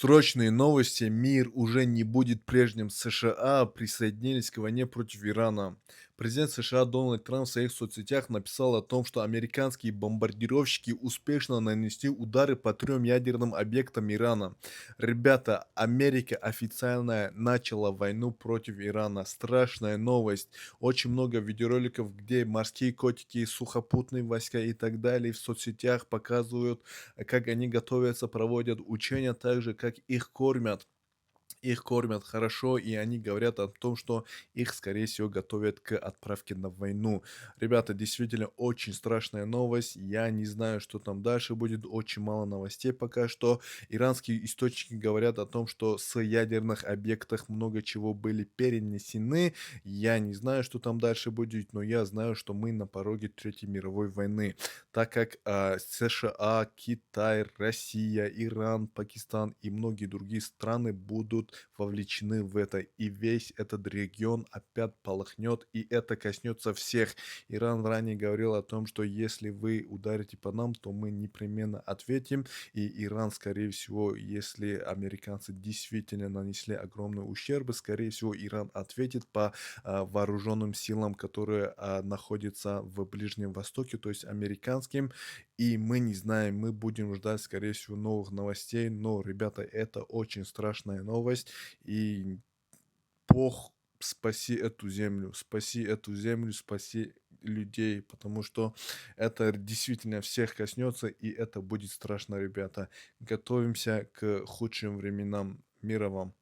Срочные новости. Мир уже не будет прежним. США присоединились к войне против Ирана. Президент США Дональд Трамп в своих соцсетях написал о том, что американские бомбардировщики успешно нанесли удары по 3 ядерным объектам Ирана. Ребята, Америка официально начала войну против Ирана. Страшная новость. Очень много видеороликов, где морские котики, сухопутные войска и так далее в соцсетях показывают, как они готовятся, проводят учения, так же, как их кормят. Их кормят хорошо, и они говорят о том, что их, скорее всего, готовят к отправке на войну. Ребята, действительно, очень страшная новость. Я не знаю, что там дальше будет. Очень мало новостей пока что. Иранские источники говорят о том, что с ядерных объектов много чего были перенесены. Я не знаю, что там дальше будет, но я знаю, что мы на пороге Третьей мировой войны, так как США, Китай, Россия, Иран, Пакистан и многие другие страны будут вовлечены в это, и весь этот регион опять полыхнет, и это коснется всех. Иран ранее говорил о том, что если вы ударите по нам, то мы непременно ответим, и Иран, скорее всего, если американцы действительно нанесли огромный ущерб, скорее всего, Иран ответит по вооруженным силам, которые находятся в Ближнем Востоке, то есть американским. И мы не знаем, мы будем ждать, скорее всего, новых новостей. Но, ребята, это очень страшная новость. И Бог, спаси эту землю, спаси людей, потому что это действительно всех коснется, и это будет страшно, ребята. Готовимся к худшим временам. Мира вам.